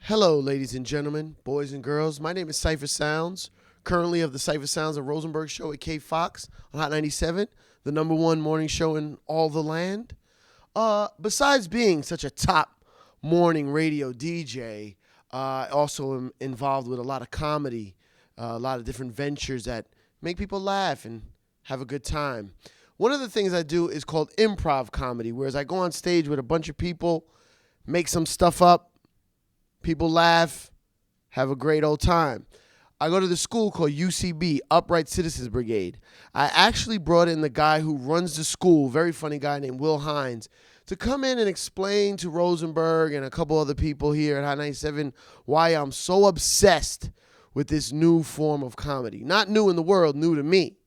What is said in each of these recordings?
Hello, ladies and gentlemen, boys and girls. My name is Cipha Sounds, currently of the Cipha Sounds of Rosenberg show at K Fox on Hot 97, the #1 morning show in all the land. Besides being such a top morning radio DJ, I also am involved with a lot of comedy, a lot of different ventures that make people laugh and have a good time. One of the things I do is called improv comedy, whereas I go on stage with a bunch of people, make some stuff up, people laugh, have a great old time. I go to the school called UCB, Upright Citizens Brigade. I actually brought in the guy who runs the school, very funny guy named Hines, to come in and explain to Rosenberg and a couple other people here at Hot 97 why I'm so obsessed with this new form of comedy. Not new in the world, new to me.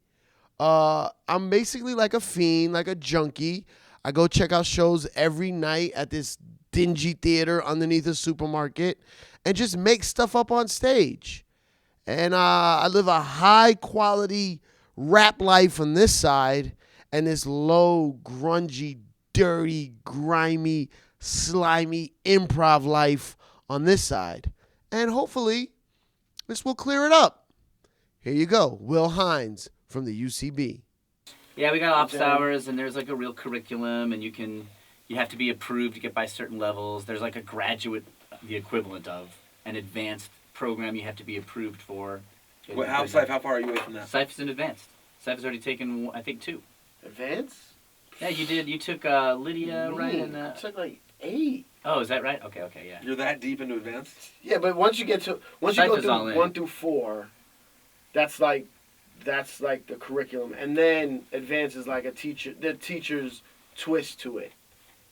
I'm basically like a fiend, like a junkie. I go check out shows every night at this dingy theater underneath a supermarket and just make stuff up on stage. And I live a high-quality rap life on this side and this low, grungy, dirty, grimy, slimy improv life on this side. And hopefully, this will clear it up. Here you go, Hines from the UCB. Yeah, we got office hours, and there's like a real curriculum, and you have to be approved to get by certain levels. There's like a graduate, the equivalent of an advanced program you have to be approved for. How far are you away from that? Cipha's in advanced. Cipha's already taken, I think, 2. Advanced? Yeah, you did. You took Lydia, right? And, I took like 8. Oh, is that right? Okay, yeah. You're that deep into advanced? Yeah, but once you go through 1 through 4, that's like the curriculum, and then advanced is like the teacher's twist to it.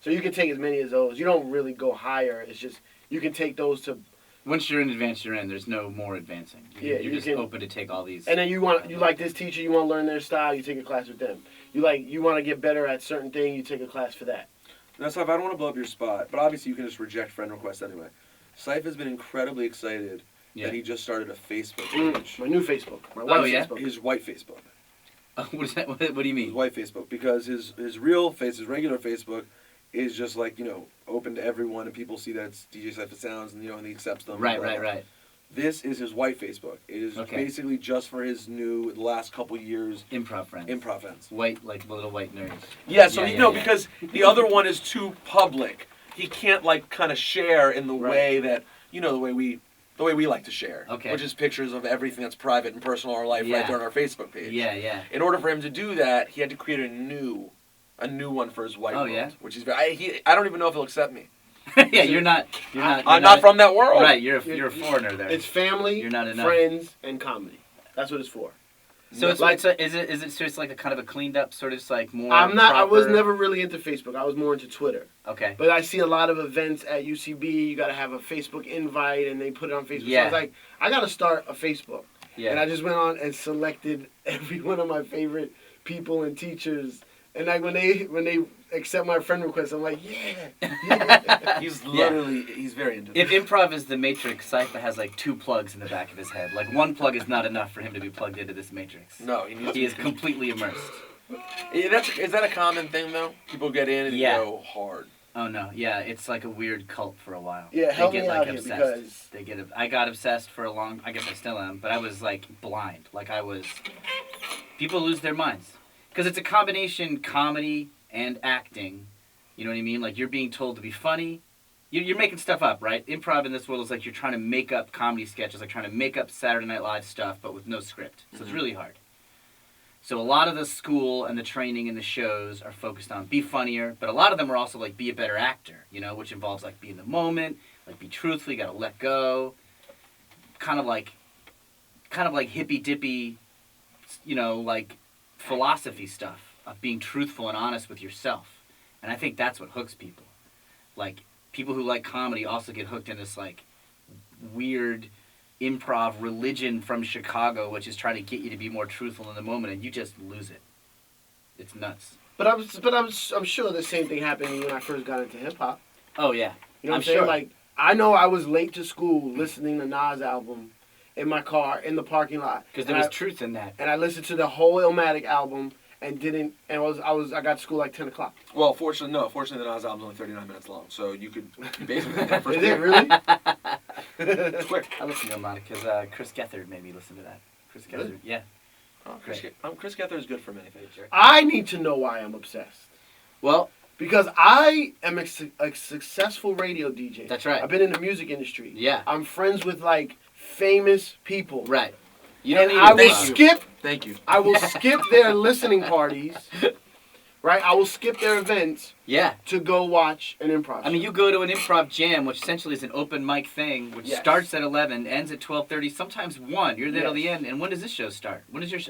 So you can take as many as those. You don't really go higher. It's just you can take those to. Once you're in advanced, you're in. There's no more advancing. You're just open to take all these. And then you like this teacher. You want to learn their style. You take a class with them. You want to get better at certain thing. You take a class for that. Now, Cipha, I don't want to blow up your spot, but obviously you can just reject friend requests anyway. Cipha has been incredibly excited that he just started a Facebook page. My new Facebook. My white Facebook. His white Facebook. What is that? What do you mean? His white Facebook, because his real face, his regular Facebook, is just like, open to everyone, and people see that it's DJ Cipha Sounds, and and he accepts them. Right. This is his white Facebook. It is basically just for his the last couple years improv friends. White, like little white nerds. Yeah, so because the other one is too public. He can't kind of share in the way that the way we like to share, which is pictures of everything that's private and personal in our life right there on our Facebook page. Yeah. In order for him to do that, he had to create a new one for his white world, which is I don't even know if he'll accept me. Yeah, you're not. I'm not from that world. Right, you're a foreigner there. It's family, you're not enough. Friends, and comedy. That's what it's for. So is it just like a kind of a cleaned up sort of like more? I'm not. Proper... I was never really into Facebook. I was more into Twitter. Okay. But I see a lot of events at UCB. You got to have a Facebook invite, and they put it on Facebook. Yeah. So I was like, I got to start a Facebook. Yeah. And I just went on and selected every one of my favorite people and teachers. And when they accept my friend request, I'm like, yeah. He's he's very into If improv is the Matrix, Cipha has 2 plugs in the back of his head. One plug is not enough for him to be plugged into this Matrix. No, he is completely immersed. Is that a common thing though? People get in and go hard. Oh no, yeah, it's like a weird cult for a while. Yeah, help me out obsessed. Here because I got obsessed for a long. I guess I still am, but I was blind. People lose their minds. Because it's a combination comedy and acting. You know what I mean? You're being told to be funny. You're making stuff up, right? Improv in this world is you're trying to make up comedy sketches, trying to make up Saturday Night Live stuff, but with no script. So it's really hard. So a lot of the school and the training and the shows are focused on be funnier, but a lot of them are also be a better actor, which involves be in the moment, be truthful, you gotta let go. Kind of like hippy dippy, philosophy stuff of being truthful and honest with yourself. And I think that's what hooks people. People who like comedy also get hooked in this weird improv religion from Chicago, which is trying to get you to be more truthful in the moment, and you just lose it. It's nuts. But I'm sure the same thing happened to me when I first got into hip hop. Oh yeah. You know what I'm saying? Sure. I know I was late to school listening to Nas' album in my car in the parking lot. Because there was truth in that. And I listened to the whole Illmatic album and I got to school 10 o'clock. Well, fortunately the Nas album's only 39 minutes long, so you could basically. Is it really? Quick. I listen to him a lot because Chris Gethard made me listen to that. Chris Gethard, Really? yeah. Oh, Chris Gethard is good for many things. I need to know why I'm obsessed. Well, because I am a successful radio DJ. That's right. I've been in the music industry. Yeah. I'm friends with like famous people. right. You And don't need I to will thank you. skip. Thank you. I will skip their listening parties. Right. I will skip their events Yeah. to go watch an improv. I mean, you go to an improv jam, which essentially is an open mic thing, which Yes. starts at 11, ends at 12:30, sometimes 1. You're there till the Yes. end. And when does this show start? When does your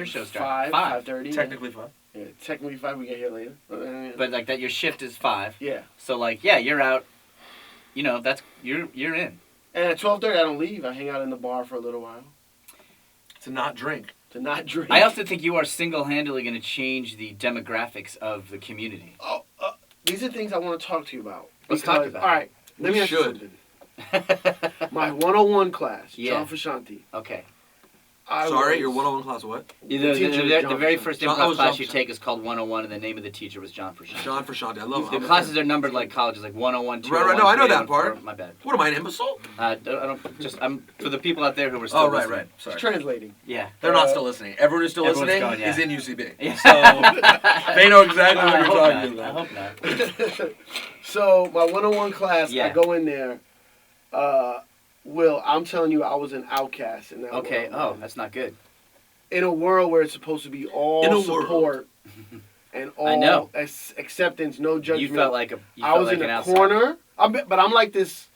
show start? 5:30. Technically fun. Yeah, technically 5. We get here later. But like that, your shift is 5. yeah. So like, yeah, you're out. You know, that's you're in. And at 12:30, I don't leave. I hang out in the bar for a little while To not drink. to not drink. I also think you are single-handedly going to change the demographics of the community. Oh, these are things I want to talk to you about. Let's talk about it. All right. Let me ask you should. something. My 101 class, Yeah. John Frusciante. Okay. Sorry, your 101 class what? The teacher was the John very Frusciante. first John- improv oh, class John you Frusciante. take is called 101, and the name of the teacher was John Frusciante. John Frusciante. I love The him. classes are numbered like colleges, like 101, 201, Right, no, I know that 304. part. My bad. What am I, an imbecile? I'm for the people out there who are still Oh, right, listening. right. It's Sorry. translating. Yeah. They're not still listening. Everyone who's still Everyone's listening going, yeah. is in UCB. Yeah. So they know exactly what I you're hope talking not. I about. hope not. So my 101 class, Yeah. I go in there. Will, I'm telling you, I was an outcast in that Okay. world. Oh, man. that's not good. In a world where it's supposed to be all In a support and all I know. acceptance, no judgment. You felt like I was like in an a outsider. corner. But I'm like this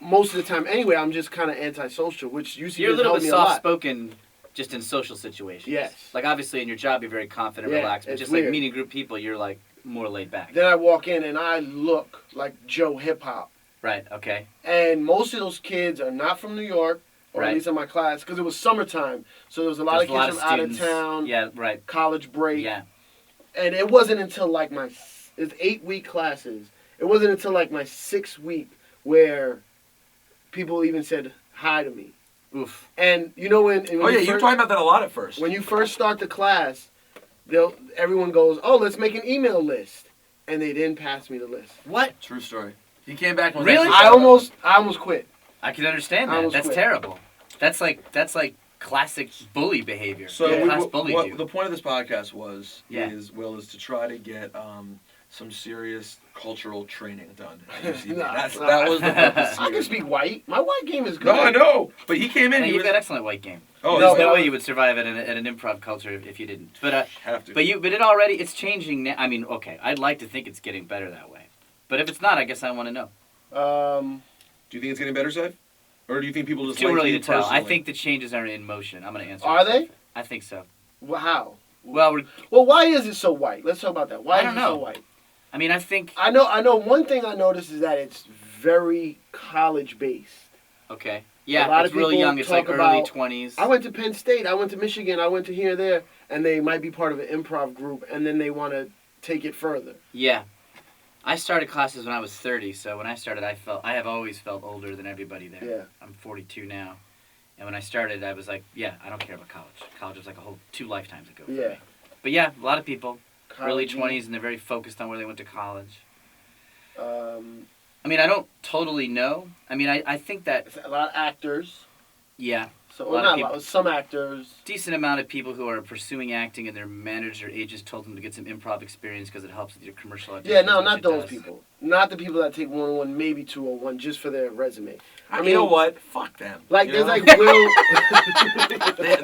most of the time anyway. I'm just kind of antisocial, which UCB You're a has little helped bit me a lot. soft-spoken, just in social situations. Yes. Like obviously in your job, you're very confident, Yeah, relaxed, but it's just weird. like meeting group people, you're like more laid back. Then I walk in and I look like Joe Hip Hop. Right. Okay. And most of those kids are not from New York, or Right. at least in my class, because it was summertime. So there was a lot There's of kids from out of students. town, Yeah. Right. college break. Yeah. And it wasn't until like it's 8-week classes. It wasn't until like my 6th week where people even said hi to me. Oof. And you know when Oh, yeah, you were talking about that a lot at first. when you first start the class, everyone goes, "Oh, let's make an email list," and they didn't pass me the list. What? True story. He came back and was Really? actually I sad about almost quit. I can understand I that. almost That's quit. terrible. That's like classic bully behavior. it. So Yeah. Class bullied you. the point of this podcast Yeah. is to try to get some serious cultural training done at UCB. Nah, That was the purpose I here. can speak white. My white game is good. No, I know. But he came in. Hey, He you've was, got excellent white game. oh, No, There's no but- way you would survive at an improv culture if you didn't. But have to. but it's changing now. I mean, okay, I'd like to think it's getting better that way. But if it's not, I guess I want to know. Do you think it's getting better, Seth? Or do you think people just Too like early you to tell. I personally? think the changes are in motion. I'm going to answer. Are myself. they? I think so. Well, how? Well, Well, why is it so white? Let's talk about that. Why I is don't it so know. white? I mean, I think. I know. One thing I noticed is that it's very college based. Okay. A Yeah, lot it's of really people young. It's like talk early about- 20s. I went to Penn State. I went to Michigan. I went to here and there, and they might be part of an improv group, and then they want to take it further. Yeah. I started classes when I was 30, so when I started, I have always felt older than everybody there. Yeah. I'm 42 now. And when I started, I was like, yeah, I don't care about college. College was like a whole 2 lifetimes ago for Yeah. me. But yeah, a lot of people, early College-y. 20s, and they're very focused on where they went to college. Um, I mean, I don't totally know. I mean, I think that, a lot of actors. yeah, So A well, lot of not a people- lot. Some actors. decent amount of people who are pursuing acting and their manager agents told them to get some improv experience because it helps with your commercial auditions. Yeah, no, which not it those does. people. Not the people that take 101, maybe 201, just for their resume. I you mean- know what? Fuck them. Like, You there's know? like Will.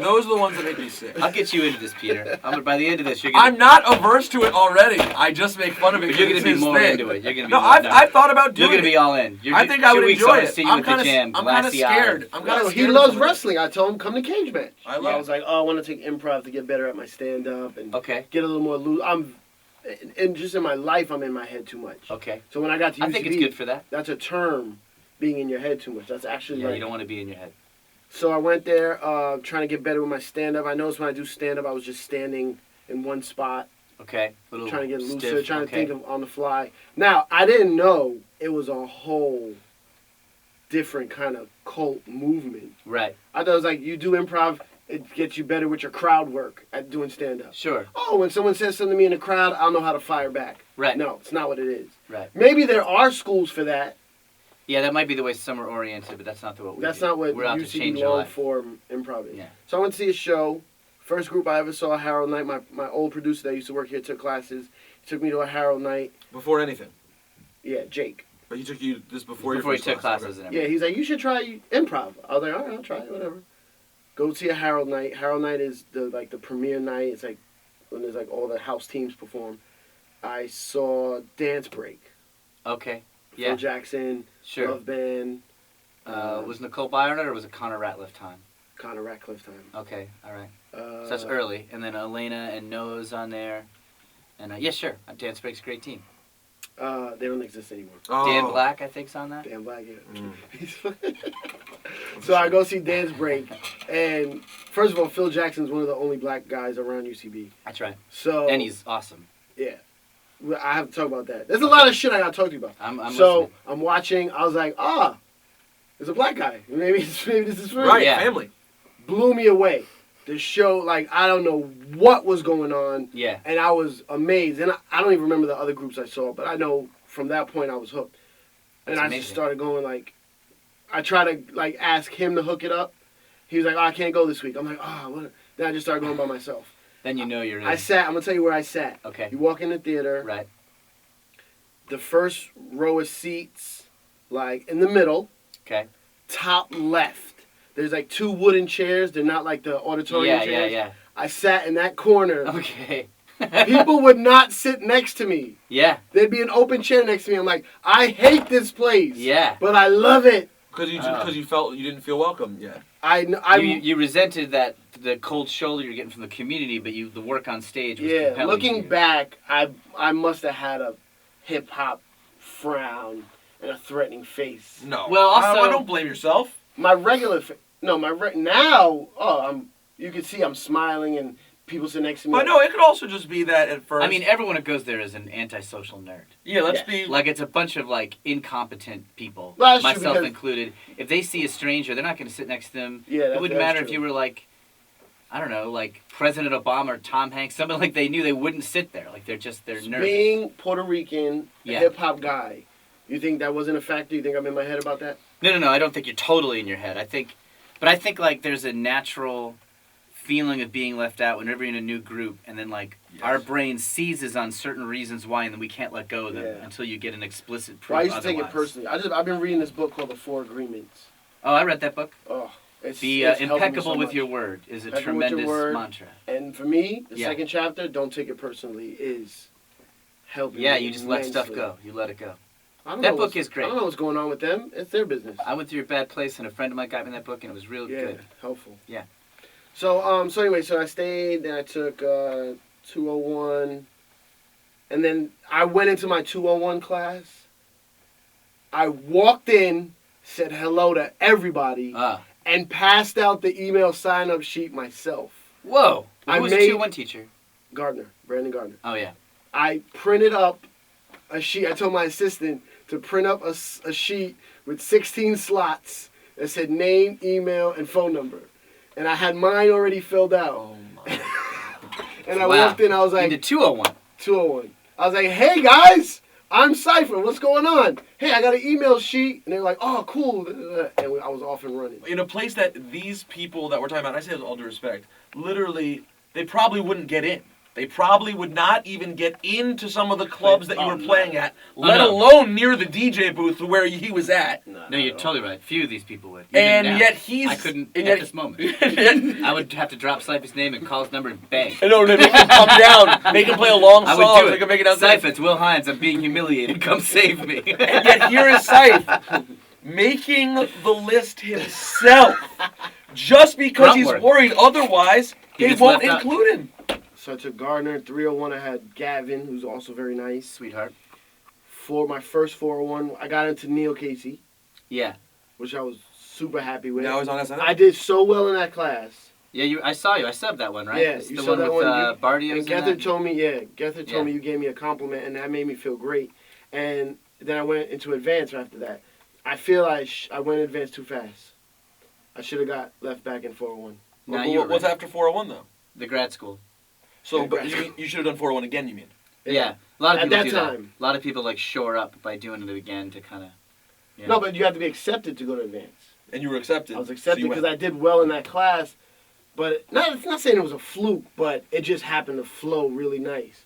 Those are the ones that make me sick. I'll get you into this, Peter. By the end of this, you're gonna. I'm not averse to it already. I just make fun of it. But you're 'cause gonna it's be his more thing. into it. You're gonna be. No, more, I've thought about You're doing gonna be it. all in. You're, I think I 2 would weeks enjoy I'm it. See you I'm at kind the gym, of glassy scared. eyed. I'm kind of He scared. loves of it. wrestling. I told him, come to Cage Match. I love I was like, oh, I want to take improv to get better at my stand-up and Okay. get a little more loose. And just in my life, I'm in my head too much. Okay. So when I got to UCB, I think it's good for that. that's a term, being in your head too much. That's actually Yeah, like. you don't want to be in your head. So I went there trying to get better with my stand-up. I noticed when I do stand-up, I was just standing in one spot, Okay. Little trying to get looser, stiff. trying Okay. to think of on the fly. Now, I didn't know it was a whole different kind of cult movement. Right. I thought it was like, you do improv, it gets you better with your crowd work at doing stand-up. Sure. Oh, when someone says something to me in the crowd, I'll know how to fire back. Right. No, it's not what it is. Right. Maybe there are schools for that. Yeah, that might be the way some are oriented, but that's not the what we That's do. not what We're out to UCB change your long life. form improv is. Yeah. So I went to see a show. First group I ever saw, Harold Night. My old producer that used to work here took classes. He took me to a Harold Night. Before anything. Yeah, Jake. But he took you this before Before your he first took classes Okay. and Yeah, everything. he's like, you should try improv. I was like, all right, I'll try it, whatever. Go see a Harold Night. Harold Night is the premiere night. It's like when there's like all the house teams perform. I saw Dance Break. Okay. Phil Yeah. Jackson, Sure. Love Band, Was Nicole Byron or was it Connor Ratliff time? Connor Ratcliffe time. Okay. All right. Uh, So that's early, and then Elena and Noah's on there, and yeah, sure. Dance Break's a great team. They don't exist anymore. Oh. Dan Black, I think's on that. Dan Black, yeah. Mm. So I go see Dance Break, and first of all, Phil Jackson's one of the only black guys around UCB. That's right. So And he's awesome. yeah, well, I have to talk about that. There's a lot of shit I gotta talk to you about. I'm So listening. I'm watching. I was like, there's a black guy. Maybe this is for me. Right, Yeah. family. Blew me away. The show, like, I don't know what was going on, Yeah. and I was amazed. And I don't even remember the other groups I saw, but I know from that point I was hooked. And That's I amazing. just started going, like, I tried to, like, ask him to hook it up. He was like, I can't go this week. I'm like, what? Then I just started going by myself. Then you know you're in. I'm going to tell you where I sat. Okay. You walk in the theater. Right. The first row of seats, like, in the middle. Okay. Top left. There's like two wooden chairs. They're not like the auditorium Yeah, chairs. yeah, I sat in that corner. yeah. Okay. People would not sit next to me. Yeah. There'd be an open chair next to me. I'm like, I hate this place. Yeah. But I love it. Because you felt you didn't feel welcome. Yeah. You resented that the cold shoulder you're getting from the community, but the work on stage was yeah. compelling Looking to you. back, I must have had a hip hop frown and a threatening face. No. Well, also- I don't blame yourself. My regular now. You can see I'm smiling and people sit next to me. But no, it could also just be that at first. I mean, everyone who goes there is an antisocial nerd. yeah, let's Yeah. be. Like, it's a bunch of, like, incompetent people, Well, that's true, myself because- included. If they see a stranger, they're not going to sit next to them. Yeah, It wouldn't that's matter if true. you were, like, I don't know, like President Obama or Tom Hanks, someone like they knew they wouldn't sit there. Like, they're nervous. Being Puerto Rican, a Yeah. hip hop guy, you think that wasn't a factor? You think I'm in my head about that? No, I don't think you're totally in your head. I think, like, there's a natural feeling of being left out whenever you're in a new group, and then, like, Yes. our brain seizes on certain reasons why, and then we can't let go of them Yeah. until you get an explicit proof Well, I used to take it otherwise. personally. I've been reading this book called The Four Agreements. Oh, I read that book. Oh, it's Be it's helped me impeccable so with much. your word is a Impeccable with your tremendous word. mantra. And for me, the Yeah. second chapter, don't take it personally, is helping. Yeah, me you just let stuff immensely. go. You let it go. I don't That know book what's- is great. I don't know what's going on with them. It's their business. I went through a bad place, and a friend of mine got me that book, and it was real Yeah, good. helpful. Yeah. So anyway, so I stayed, then I took 201, and then I went into my 201 class. I walked in, said hello to everybody, Ah. and passed out the email sign-up sheet myself. Whoa. I Who was made- the 2-1 teacher? Brandon Gardner. Oh, yeah. I printed up a sheet. I told my assistant to print up a sheet with 16 slots that said name, email, and phone number. And I had mine already filled out. Oh my. And I Wow. walked in, I was like, Into 201. 201. I was like, hey guys, I'm Cipha. What's going on? Hey, I got an email sheet. And they were like, oh, cool. And I was off and running. In a place that these people that we're talking about, I say with all due respect, literally, they probably wouldn't get in. They probably would not even get into some of the clubs that you were playing at, let no. alone near the DJ booth where he was at. No, you're totally right. Few of these people would. And Even now. yet he's... I couldn't and at yet- this moment. I would have to drop Cipha's name and call his number and bang. No, make him come down. Make him play a long I song. would do So it. he can make it out Cipha, it's Will Hines. I'm being humiliated. Come save me. And yet here is Cipha making the list himself. Just because he's Grunt work. worried. Otherwise, He they gets won't left out. include him. So I took Gardner. 301, I had Gavin, who's also very nice. Sweetheart. For my first 401, I got into Neil Casey, Yeah. which I was super happy with. Now he's on SNL. I did so well in that class. Yeah, I saw you. I subbed that one, right? Yeah, It's you the saw one that with one. Bardios And Gethard told me, Yeah. me you gave me a compliment, and that made me feel great. And then I went into advance after that. I feel like I went advance too fast. I should have got left back in 401. No, Well, you were what's right. after 401 though? The grad school. So, Yeah, but grad- you should have done 401 again. You mean? Yeah. A lot of At people that do time. that. A lot of people, like, shore up by doing it again to kind of... Yeah. No, but you have to be accepted to go to advanced. And you were accepted. I was accepted so because I did well in that class. But it's not saying it was a fluke, but it just happened to flow really nice.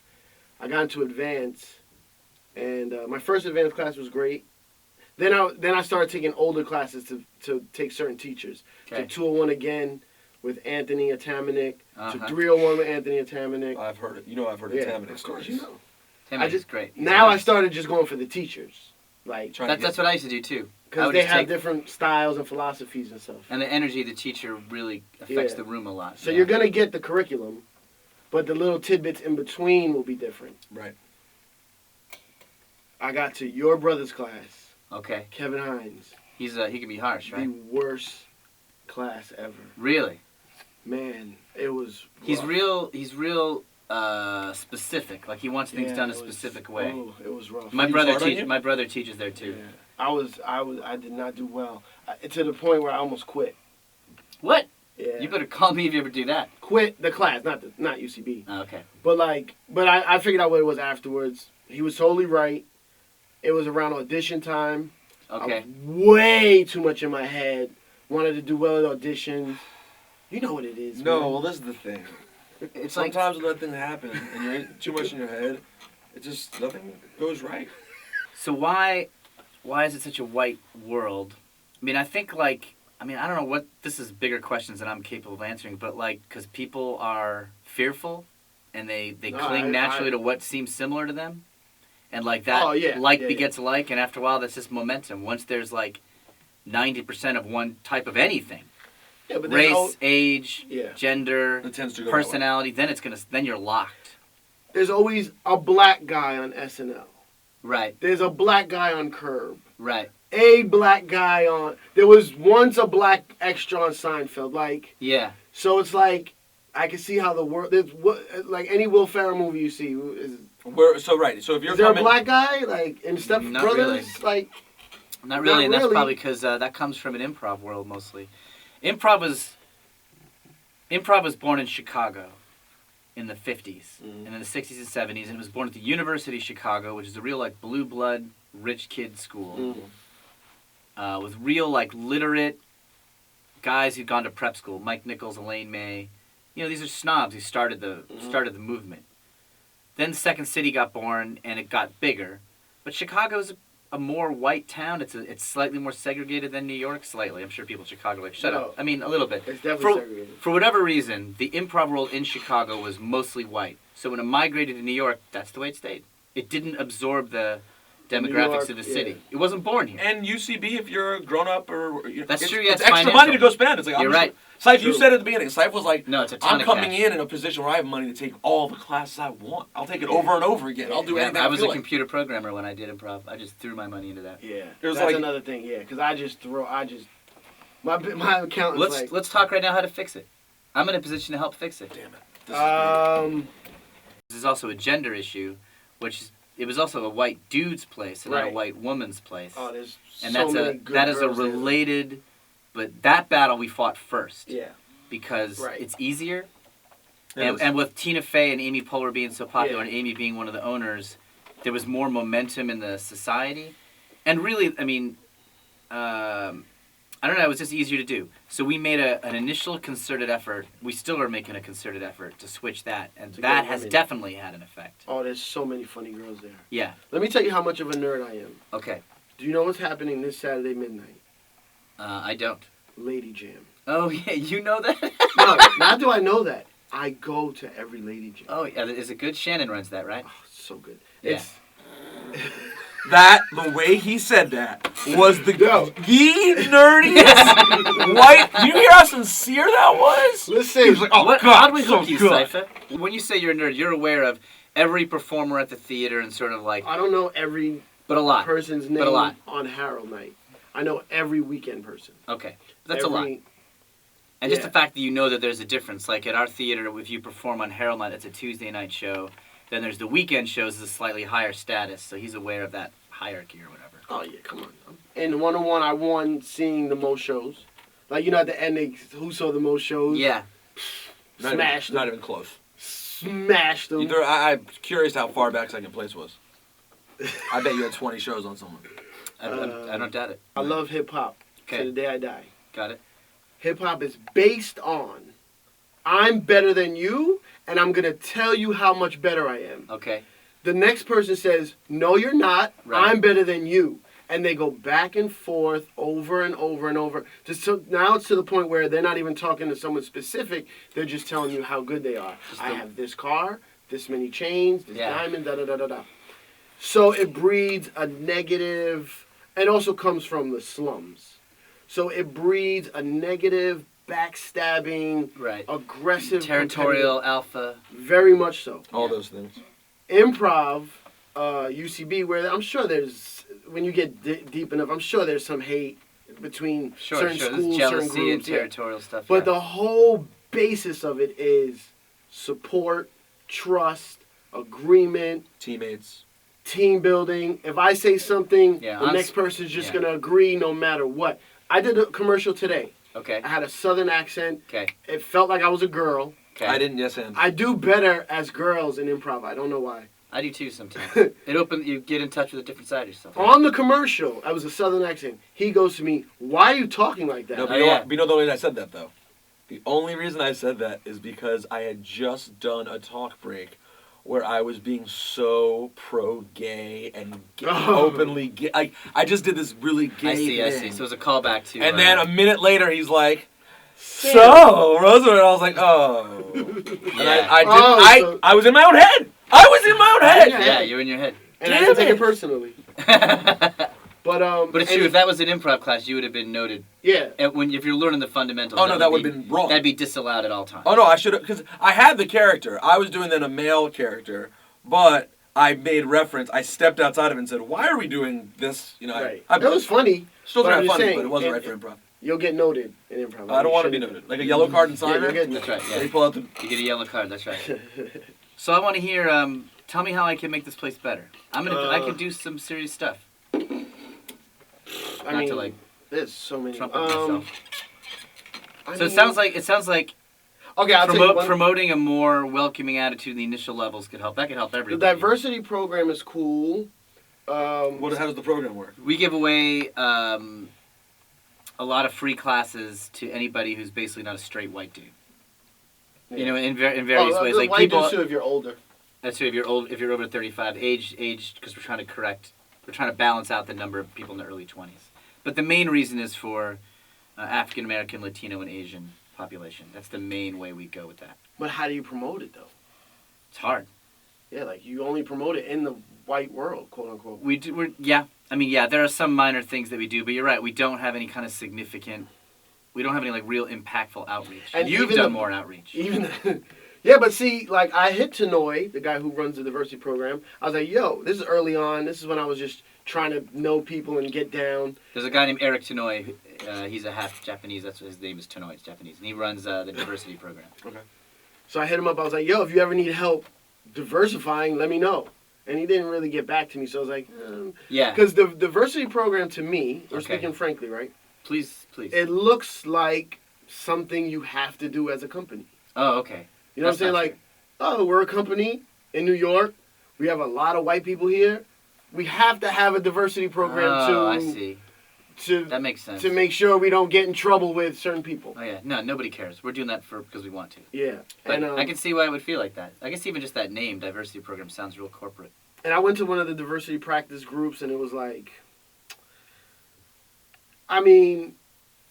I got into advanced, and my first advanced class was great. Then I started taking older classes to take certain teachers. Okay. To 201 again with Anthony Atamanik. Uh-huh. To 301 with Anthony Atamanik. I've heard it. You know, I've heard Yeah, Atamanik of stories. course, you know. Tim is great. Now I started just going for the teachers. Like, That's what I used to do too. because they have different styles and philosophies and stuff. And the energy of the teacher really affects the room a lot. So you're gonna get the curriculum, but the little tidbits in between will be different. Right. I got to your brother's class, Okay. Kevin Hines. He can be harsh, right? The worst class ever. Really? Man, it was. He's rough. real specific. Like he wants things done a specific way. Oh, it was rough. My brother teaches there too. Yeah. I did not do well. To the point where I almost quit. What? Yeah. You better call me if you ever do that. Quit the class, not UCB. Oh, okay. But I figured out what it was afterwards. He was totally right. It was around audition time. Okay. I was way too much in my head. Wanted to do well at auditions. You know what it is. No, man. well, this is the thing. It's Sometimes when that thing happens and you're too much in your head, nothing goes right. So why is it such a white world? I mean, I think I don't know what, this is bigger questions than I'm capable of answering, but because people are fearful and they cling naturally to what seems similar to them. And begets like, and after a while that's just momentum. Once there's 90% of one type of anything, race, age, gender, personality, then you're locked. There's always a black guy on SNL. Right. There's a black guy on Curb. Right. A black guy on. There was once a black extra on Seinfeld. Yeah. So it's I can see how the world. There's any Will Ferrell movie you see. So if you're is there a black guy in Step Not Brothers? Really. Not really, and that's probably because that comes from an improv world mostly. Improv was born in Chicago in the 50s, and in the 60s and 70s, and it was born at the University of Chicago, which is a real blue blood rich kid school, with real literate guys who'd gone to prep school. Mike Nichols, Elaine May, these are snobs who started the movement. Then Second City got born, and it got bigger. But Chicago's a more white town. It's slightly more segregated than New York. Slightly. I'm sure people in Chicago shut up. I mean, a little bit. It's definitely segregated. For whatever reason, the improv world in Chicago was mostly white. So when it migrated to New York, that's the way it stayed. It didn't absorb the demographics of the city. It wasn't born here. And UCB, if you're a grown-up That's true, it's extra money to go spend. It's You're right. Cipha, you said at the beginning, Cipha was like, no, it's a ton I'm of coming cash. in a position where I have money to take all the classes I want. I'll take it over and over again. I'll do anything I was a feel computer programmer when I did improv. I just threw my money into that. Yeah, that's another thing. Yeah, because my accountant's Let's talk right now how to fix it. I'm in a position to help fix it. Damn it. This is also a gender issue, it was also a white dude's place and not a white woman's place. Oh, there's and so many good that is a girls there. related, but that battle we fought first. Yeah. Because it's easier. And with Tina Fey and Amy Poehler being so popular and Amy being one of the owners, there was more momentum in the society. And really, I mean, I don't know, it was just easier to do. So we made an initial concerted effort. We still are making a concerted effort to switch that. And that has definitely had an effect. Oh, there's so many funny girls there. Yeah. Let me tell you how much of a nerd I am. Okay. Do you know what's happening this Saturday midnight? I don't. Lady Jam. Oh, yeah, you know that? No, not do I know that. I go to every Lady Jam. Oh, yeah, is it good? Shannon runs that, right? Oh, it's so good. Yeah. The way he said that was the nerdiest white. Do you hear how sincere that was? Listen, he was like, "Oh God, how do we hook you, good." Cipha? When you say you're a nerd, you're aware of every performer at the theater and sort of I don't know every person's name on Harold Night. I know every weekend person. Okay, that's a lot. And just the fact that you know that there's a difference. Like at our theater, if you perform on Harold Night, it's a Tuesday night show. Then there's the weekend shows, is a slightly higher status, so he's aware of that hierarchy or whatever. Oh yeah, come on. In 101, I won seeing the most shows. At the end, who saw the most shows? Yeah. Smashed them. Not even close. Smashed them. I'm curious how far back second place was. I bet you had 20 shows on someone. I don't doubt it. I love hip hop to the day I die. Got it. Hip hop is based on I'm better than you, and I'm going to tell you how much better I am. Okay. The next person says, no, you're not. Right. I'm better than you. And they go back and forth over and over and over. Now it's to the point where they're not even talking to someone specific. They're just telling you how good they are. I have this car, this many chains, this diamond, da-da-da-da-da. So it breeds a negative, and also comes from the slums. So it breeds a negative, backstabbing, aggressive, territorial alpha. Very much so. All those things. Improv, UCB, where I'm sure there's, when you get deep enough, I'm sure there's some hate between certain schools, jealousy certain groups, and territorial stuff. But the whole basis of it is support, trust, agreement, teammates, team building. If I say something, the next person's just going to agree no matter what. I did a commercial today. Okay. I had a southern accent. Okay. It felt like I was a girl. Okay. I didn't, yes, and. I do better as girls in improv. I don't know why. I do too sometimes. You get in touch with a different side of yourself. On the commercial, I was a southern accent. He goes to me, why are you talking like that? No, but you know the reason I said that, though? The only reason I said that is because I had just done a talk break where I was being so pro-gay and openly gay. I just did this really gay I see. So it was a callback to... And then a minute later, he's like, so, Rosenberg, I was like, oh. And I was in my own head. I was in my own head. Yeah, you're in your head. And I didn't take it personally. But it's true. If that was an improv class, you would have been noted. Yeah. If you're learning the fundamentals. Oh no, that would have been wrong. That'd be disallowed at all times. Oh no, I should have, because I had the character. I was doing then a male character, but I made reference. I stepped outside of it and said, "Why are we doing this?" You know, right. It was funny. Still kind of funny, but it wasn't right for improv. You'll get noted in improv. I don't want to be noted. Like a yellow card in Simon. That's right. Yeah. You pull out the. You get a yellow card. That's right. So I want to hear. Tell me how I can make this place better. I can do some serious stuff. I mean, there's so many. So it sounds like. Okay, I'll promoting a more welcoming attitude in the initial levels could help. That could help everybody. The diversity program is cool. How does the program work? We give away a lot of free classes to anybody who's basically not a straight white dude. Yeah. You know, in various ways. Like white people, dudes too, if you're older. That's true. If you're over 35, aged, because we're trying to balance out the number of people in the early 20s. But the main reason is for African American, Latino, and Asian population. That's the main way we go with that. But how do you promote it though? It's hard. Yeah, like you only promote it in the white world, quote unquote. There are some minor things that we do, but you're right. We don't have any kind of significant. We don't have any like real impactful outreach. And you've done more outreach. Yeah, but see, like I hit Tanoy, the guy who runs the diversity program. I was like, yo, this is early on. This is when I was just trying to know people and get down. There's a guy named Eric Tanoy. He's a half Japanese. That's what his name is. Tanoy. It's Japanese, and he runs the diversity program. Okay. So I hit him up. I was like, yo, if you ever need help diversifying, let me know. And he didn't really get back to me. So I was like, yeah. Because the diversity program to me, we're speaking frankly, right? Please. It looks like something you have to do as a company. Oh, okay. You know what I'm saying? Like, we're a company in New York. We have a lot of white people here. We have to have a diversity program I see. That makes sense. To make sure we don't get in trouble with certain people. Oh, yeah. No, nobody cares. We're doing that because we want to. Yeah. But and, I can see why it would feel like that. I guess even just that name, diversity program, sounds real corporate. And I went to one of the diversity practice groups, and it was like, I mean...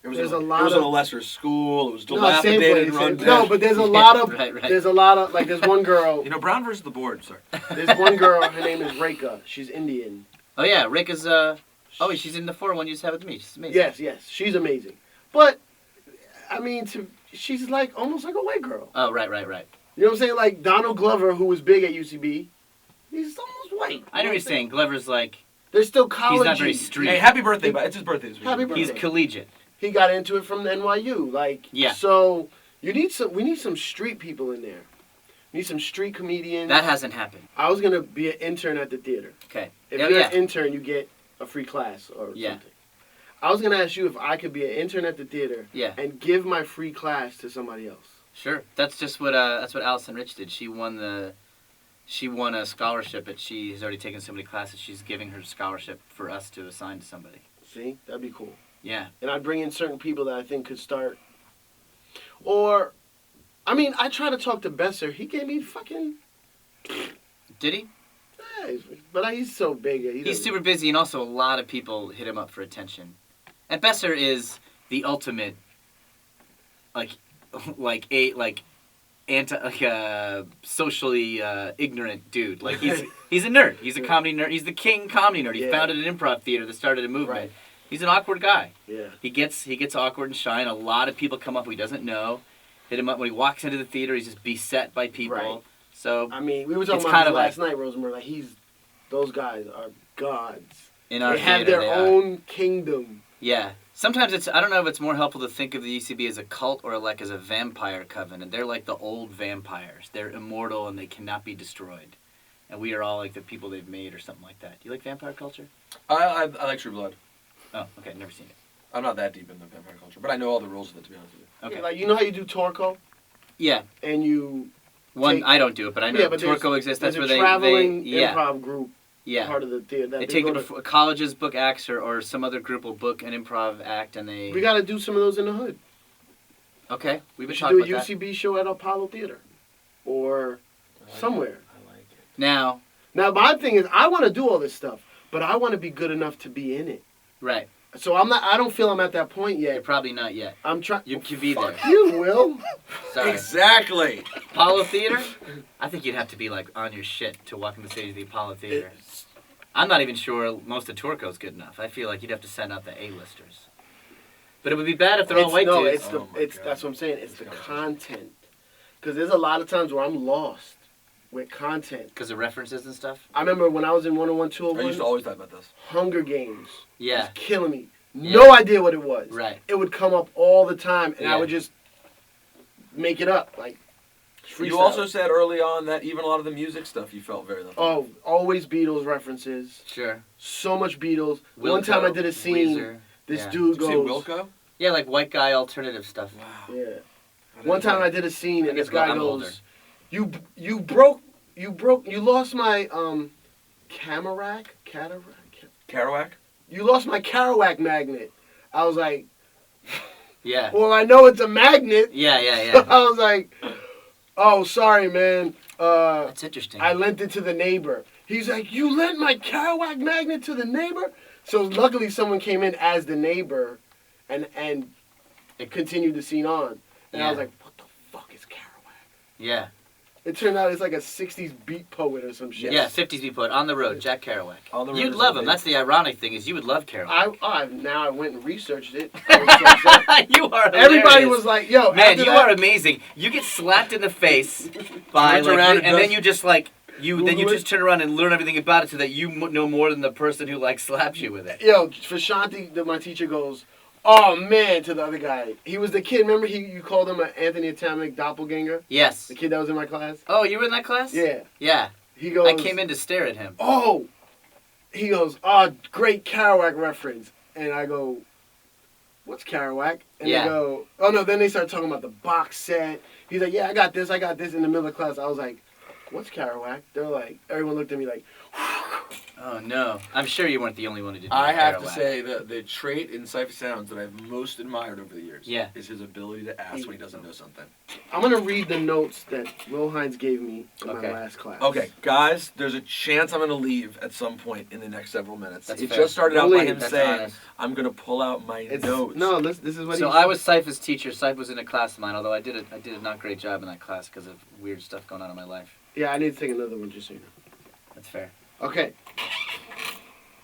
It was in a lesser school. It was dilapidated and run down. No, but there's a lot of... Right. There's a lot of... Like, there's one girl... You know, Brown versus the board, sorry. There's one girl, her name is Rekha. She's Indian. Oh, yeah. Rekha's... she's in the 4-1 you just had with me. She's amazing. Yes. She's amazing. But, I mean, she's like almost like a white girl. Oh, right. You know what I'm saying? Like, Donald Glover, who was big at UCB, he's almost white. I know what you're saying. Glover's like... They're still college. He's not very street. Hey, happy birthday, but it's his birthday this week. Happy birthday. He's collegiate. He got into it from NYU. Like, yeah. So, we need some street people in there. We need some street comedians. That hasn't happened. I was going to be an intern at the theater. Okay. If you're an intern, you get a free class or something. I was going to ask you if I could be an intern at the theater and give my free class to somebody else. Sure. That's just what Allison Rich did. She won the she won a scholarship, but she has already taken so many classes. She's giving her scholarship for us to assign to somebody. See, that'd be cool. Yeah. And I'd bring in certain people that I think could start. Or, I mean, I tried to talk to Besser. He gave me fucking. Did he? Yeah, but he's so big. He's super busy, and also a lot of people hit him up for attention. And Besser is the ultimate, socially ignorant dude. Like he's a nerd. He's a comedy nerd. He's the king comedy nerd. He founded an improv theater that started a movement. Right. He's an awkward guy. Yeah. He gets awkward and shy, and a lot of people come up who he doesn't know, hit him up when he walks into the theater. He's just beset by people. Right. So I mean, we were talking about this last night, Rosenberg. Like those guys are gods. In our they have theater, their own kingdom. Yeah. Sometimes I don't know if it's more helpful to think of the UCB as a cult or like as a vampire covenant. They're like the old vampires. They're immortal and they cannot be destroyed. And we are all like the people they've made or something like that. Do you like vampire culture? I like True Blood. Oh, okay. Never seen it. I'm not that deep in the vampire culture, but I know all the rules of it, to be honest with you. Okay. Yeah, like, you know how you do Torco? Yeah. And you... I don't do it, but I know Torco exists. That's where they traveling they improv group. Yeah. Part of the theater. That they take it before colleges book acts or some other group will book an improv act and they... We got to do some of those in the hood. Okay. We've been we should talking do a about UCB show at Apollo Theater. Or somewhere. I like it. Now, my thing is, I want to do all this stuff, but I want to be good enough to be in it. Right. So I don't feel I'm at that point yet. You're probably not yet. I'm trying. You can be there. You will. Sorry. Exactly. Apollo Theater? I think you'd have to be like on your shit to walk on the stage of the Apollo Theater. I'm not even sure most of Torco's good enough. I feel like you'd have to send out the A-listers. But it would be bad if they're all white dudes. That's what I'm saying. It's the content. Because there's a lot of times where I'm lost with content. Because of references and stuff? I remember when I was in 101, 201. I used to always talk about this. Hunger Games. Yeah. Was killing me. No idea what it was. Right. It would come up all the time, and I would just make it up. Like, freestyle. You also said early on that even a lot of the music stuff you felt very... Oh, always Beatles references. Sure. So much Beatles. Wilco, one time I did a scene. Weezer. This dude goes... Did you see Wilco? Yeah, like white guy alternative stuff. Wow. Yeah. One time I did a scene, and this guy I'm goes, older. You lost my Cataract? Kerouac? You lost my Kerouac magnet. I was like, yeah. Well, I know it's a magnet. Yeah. I was like, oh, sorry, man. That's interesting. I lent it to the neighbor. He's like, you lent my Kerouac magnet to the neighbor? So luckily someone came in as the neighbor and it continued the scene on. And I was like, what the fuck is Kerouac? Yeah. It turned out it's like a 60s beat poet or some shit. Yeah, 50s beat poet. On the Road, Jack Kerouac. On the Road You'd love him. That's the ironic thing is you would love Kerouac. Now I went and researched it. I You are hilarious. Everybody was like, yo. Man, you are amazing. You get slapped in the face by like, and then you just like, just turn around and learn everything about it so that you know more than the person who like slaps you with it. Yo, for Shanti, my teacher goes, oh man, to the other guy. He was the kid, remember you called him an Anthony Atomic doppelganger? Yes. The kid that was in my class? Oh, you were in that class? Yeah. Yeah. He goes, I came in to stare at him. Oh! He goes, oh, great Kerouac reference. And I go, what's Kerouac? And they go, oh no, then they start talking about the box set. He's like, yeah, I got this. In the middle of class, I was like, what's Kerouac? They're like, everyone looked at me like, oh no. I'm sure you weren't the only one who did I have to say that the trait in Cipha Sounds that I've most admired over the years is his ability to ask when he doesn't know something. I'm going to read the notes that Will Hines gave me in my last class. Okay, guys, there's a chance I'm going to leave at some point in the next several minutes. That's it fair. just started out by him That's saying, honest. I'm going to pull out my notes. No, this is what So he I was Cipha's teacher. Cipha was in a class of mine, although I did a not great job in that class because of weird stuff going on in my life. Yeah, I need to take another one just so you know. That's fair. Okay.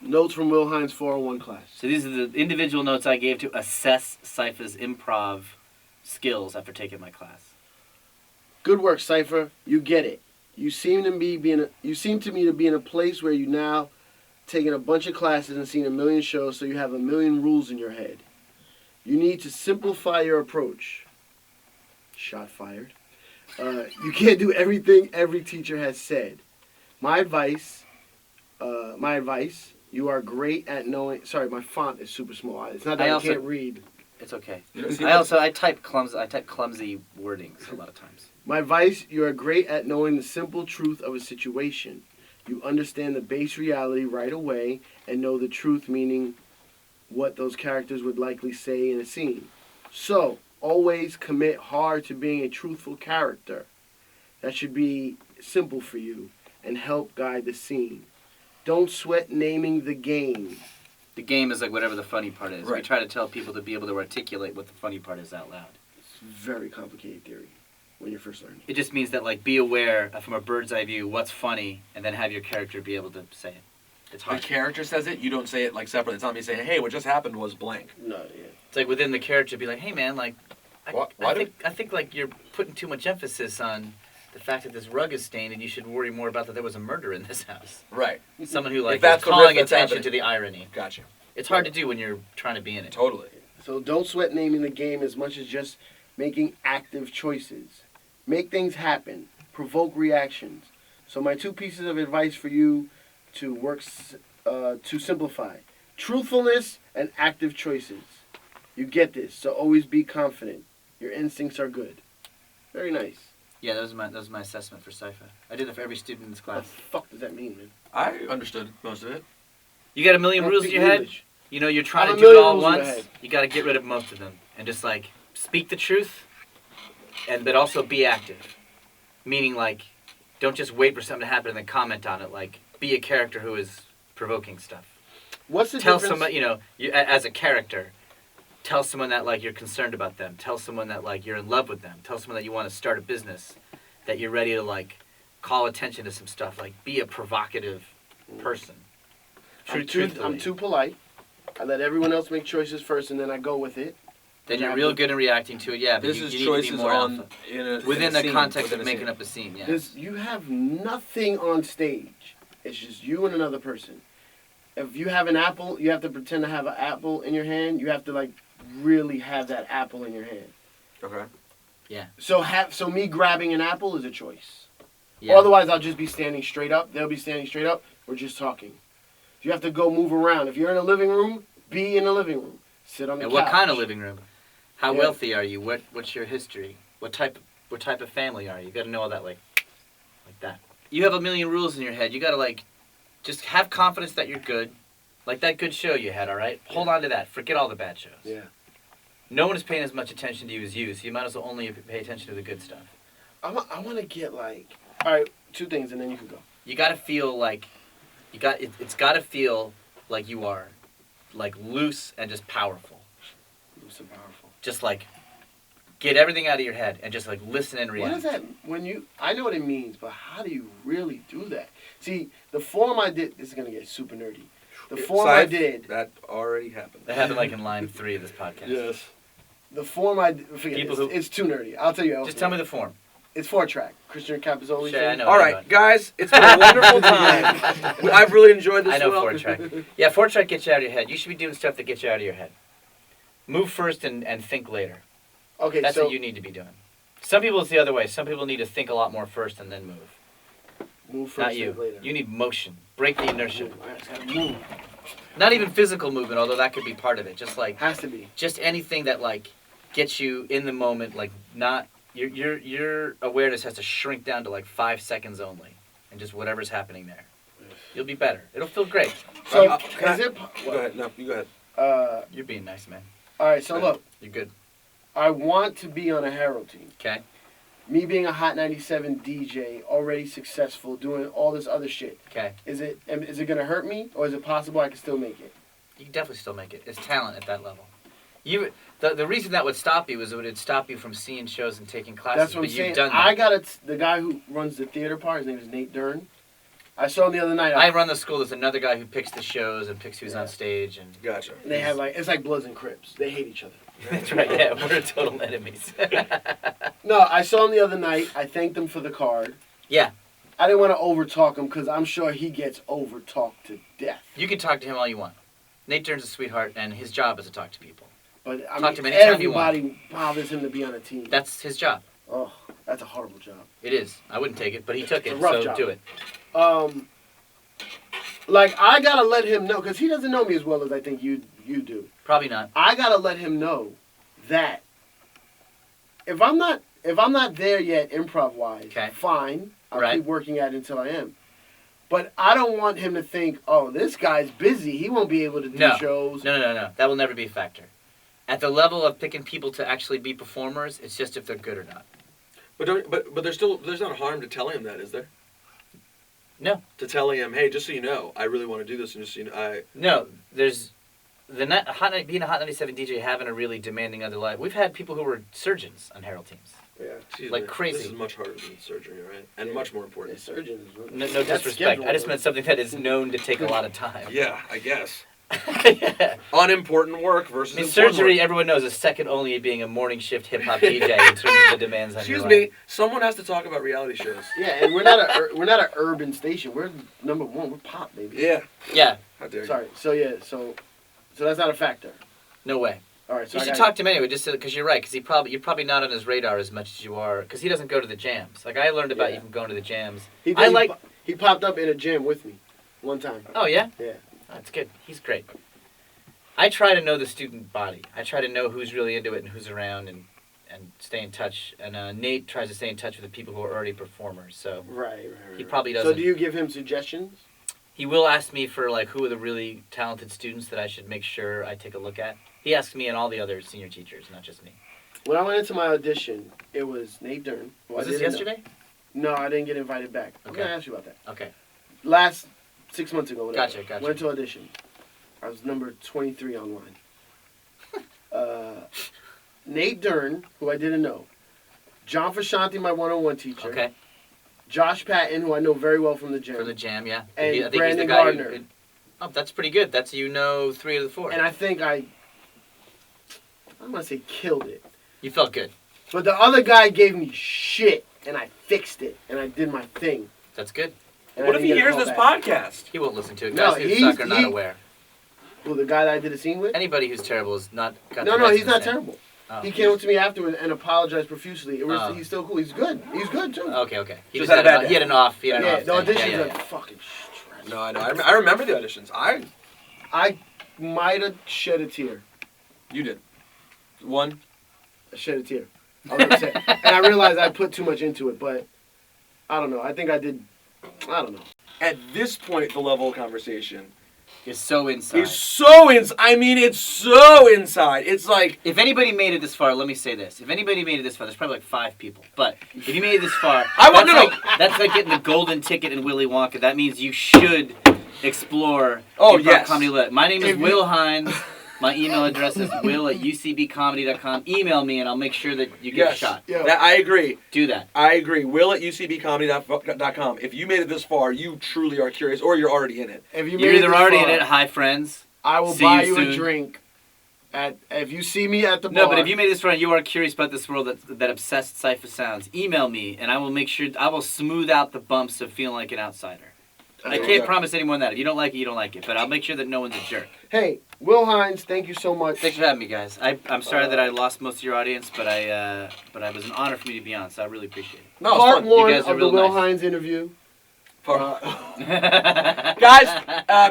Notes from Will Hines' 401 class. So these are the individual notes I gave to assess Cipha's improv skills after taking my class. Good work, Cipha. You get it. You seem to me to be in a place where you now taken a bunch of classes and seen a million shows, so you have a million rules in your head. You need to simplify your approach. Shot fired. You can't do everything every teacher has said. My advice, you are great at knowing... Sorry, my font is super small. It's not that I can't read. It's okay. I type clumsy wordings a lot of times. My advice, you are great at knowing the simple truth of a situation. You understand the base reality right away and know the truth, meaning what those characters would likely say in a scene. So, always commit hard to being a truthful character. That should be simple for you and help guide the scene. Don't sweat naming the game. The game is like whatever the funny part is. Right. We try to tell people to be able to articulate what the funny part is out loud. It's very complicated theory when you're first learning. It just means that, like, be aware from a bird's eye view what's funny, and then have your character be able to say it. It's hard. The character says it. You don't say it like separately. It's not me saying, "Hey, what just happened was blank." No, yeah. It's like within the character, be like, "Hey, man, like, I think like you're putting too much emphasis on the fact that this rug is stained, and you should worry more about that there was a murder in this house." Right. Someone who like that's is the riff calling that's attention happening. to the irony. Gotcha. It's hard to do when you're trying to be in it. Totally. So don't sweat naming the game as much as just making active choices. Make things happen. Provoke reactions. So my 2 pieces of advice for you to work to simplify. Truthfulness and active choices. You get this, so always be confident. Your instincts are good. Very nice. Yeah, that was my assessment for Cipha. I did that for every student in this What the class. fuck does that mean, man? I understood most of it. You got a million I don't rules in speak your head. English. You know, you're trying I have to a do it million all rules in my once. head. You got to get rid of most of them and just like speak the truth, but also be active. Meaning, like, don't just wait for something to happen and then comment on it. Like, be a character who is provoking stuff. What's the Tell difference? someone, as a character, tell someone that like you're concerned about them. Tell someone that like you're in love with them. Tell someone that you want to start a business. That you're ready to like call attention to some stuff. Like, be a provocative person. I'm Truthfully. too polite. I let everyone else make choices first, and then I go with it. Then you're real good at reacting to it, yeah. But This you is need to be choices more on alpha. Within the scene, context within of a making scene. up a scene, yeah. You have nothing on stage. It's just you and another person. If you have an apple, you have to pretend to have an apple in your hand. You have to like really have that apple in your hand. Okay. So me grabbing an apple is a choice. Yeah. Or otherwise, I'll just be standing straight up. They'll be standing straight up. We're just talking. You have to go move around. If you're in a living room, be in a living room. Sit on the And couch. what kind of living room? How Yeah. wealthy are you? What's your history? What type of family are you? You got to know all that like that. You have a million rules in your head. You got to like just have confidence that you're good. Like that good show you had, all right? Hold on to that. Forget all the bad shows. Yeah. No one is paying as much attention to you as you, so you might as well only pay attention to the good stuff. I want to get like... All right, 2 things, and then you can go. You got to feel like it's got to feel like you are like loose and just powerful. Loose and powerful. Just like get everything out of your head and just like listen and react. What is that when you... I know what it means, but how do you really do that? See, the form I did... This is going to get super nerdy. The form I did... That already happened. That happened like in line 3 of this podcast. Yes. The form I did... Forget it. It's too nerdy. I'll tell you. Just tell me the form. It's 4-track. Christian Capizoli. Sure, I know. All right, guys, it's been a wonderful time. I've really enjoyed this. I know well. 4-track. Yeah, 4-track gets you out of your head. You should be doing stuff that gets you out of your head. Move first and think later. Okay, That's so... what you need to be doing. Some people it's the other way. Some people need to think a lot more first and then move. Move first, Not think you. later. You need motion. Break the inertia. Move. I just gotta move. Not even physical movement, although that could be part of it. Just like Has to be. just anything that like gets you in the moment, like not your awareness has to shrink down to like 5 seconds only, and just whatever's happening there. You'll be better. It'll feel great. So, Can is it... Go ahead. No, you go ahead. You're being nice, man. All right, so look. You're good. I want to be on a Herald team. Okay. Me being a Hot 97 DJ, already successful, doing all this other shit. Okay. Is it gonna hurt me, or is it possible I can still make it? You can definitely still make it. It's talent at that level. The reason that would stop you is it would stop you from seeing shows and taking classes. That's what I'm but saying. You've done that. I got the guy who runs the theater part. His name is Nate Dern. I saw him the other night. I run the school. There's another guy who picks the shows and picks who's on stage. And Gotcha. And they have it's like Bloods and Crips. They hate each other. that's right. Yeah, we're total enemies. No, I saw him the other night. I thanked him for the card. Yeah. I didn't want to overtalk him because I'm sure he gets overtalked to death. You can talk to him all you want. Nate Dern's a sweetheart, and his job is to talk to people. But I Talk to mean, him anytime you want. everybody bothers him to be on a team. That's his job. Oh, that's a horrible job. It is. I wouldn't take it, but he took It's it, a rough so job. do it. Like I gotta let him know because he doesn't know me as well as I think you do. Probably not. I gotta let him know that if I'm if I'm not there yet, improv-wise, fine. I'll keep working at it until I am. But I don't want him to think, oh, this guy's busy. He won't be able to do shows. No. That will never be a factor. At the level of picking people to actually be performers, it's just if they're good or not. But there's not harm to telling him that, is there? No. To telling him, hey, just so you know, I really want to do this, and just so you know, No, there's being a Hot 97 DJ, having a really demanding other life. We've had people who were surgeons on Herald teams. Yeah. Excuse like me. Crazy. This is much harder than surgery, right? And much more important. Yeah, surgeons. No disrespect. I just meant something that is known to take a lot of time. Yeah, I guess. Yeah. Unimportant work versus important surgery, work. Everyone knows, is second only to being a morning shift hip-hop DJ in terms of the demands on your life. Excuse me, someone has to talk about reality shows. Yeah, and we're not an urban station. We're number one. We're pop, baby. Yeah. Yeah. How dare you? Sorry. So that's not a factor. No way. All right. So you should talk to him anyway, just because you're right. Because you're probably not on his radar as much as you are. Because he doesn't go to the jams. Like I learned about you from going to the jams. He popped up in a jam with me, one time. Oh yeah. Yeah. That's good. He's great. I try to know the student body. I try to know who's really into it and who's around and stay in touch. And Nate tries to stay in touch with the people who are already performers. So right. He probably doesn't. So do you give him suggestions? He will ask me for like who are the really talented students that I should make sure I take a look at. He asks me and all the other senior teachers, not just me. When I went into my audition, it was Nate Dern. Was this yesterday? No, I didn't get invited back. Okay. I'm going to ask you about that. Okay. Last 6 months ago, whatever. Gotcha. Went to audition. I was number 23 online. Nate Dern, who I didn't know. John Fashanti, my one-on-one teacher. Okay. Josh Patton, who I know very well from the jam. From the jam, yeah. And I think Brandon he's the guy Gardner. Oh, that's pretty good. That's 3 of the 4. And I think I'm going to say killed it. You felt good. But the other guy gave me shit, and I fixed it, and I did my thing. That's good. And what if he hears this podcast? He won't listen to it. No, Guys who suck are not aware. Well, the guy that I did a scene with? Anybody who's terrible is not... No, he's not terrible. Oh. He came up to me afterwards and apologized profusely. He's still cool. He's good. He's good, too. Okay. He Just had had a bad day. he had an off. The auditions are fucking stressful. No, I know. I remember the auditions. I might have shed a tear. You did. One? I shed a tear. I was upset. And I realized I put too much into it, but I don't know. I think I did. I don't know. At this point, the level of conversation is so inside. It's so inside. It's like... If anybody made it this far, let me say this. If anybody made it this far, there's probably like 5 people. But if you made it this far, that's like getting the golden ticket in Willy Wonka. That means you should explore improv comedy lit. My name is Will Hines. My email address is will@ucbcomedy.com. Email me and I'll make sure that you get a shot. Yeah. I agree. Do that. I agree. Will@ucbcomedy.com. If you made it this far, you truly are curious, or you're already in it. You're either already in it. Hi, friends. I will buy you a drink. If you see me at the bar. No, but if you made it this far and you are curious about this world that obsessed Cipha sounds, email me and I will make sure I will smooth out the bumps of feeling like an outsider. I can't promise any more than that. If you don't like it, you don't like it. But I'll make sure that no one's a jerk. Hey, Will Hines, thank you so much. Thanks for having me, guys. I'm sorry that I lost most of your audience, but it was an honor for me to be on, so I really appreciate it. No, Part 1 of the Will Hines interview. Guys,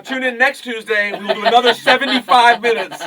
tune in next Tuesday. We will do another 75 minutes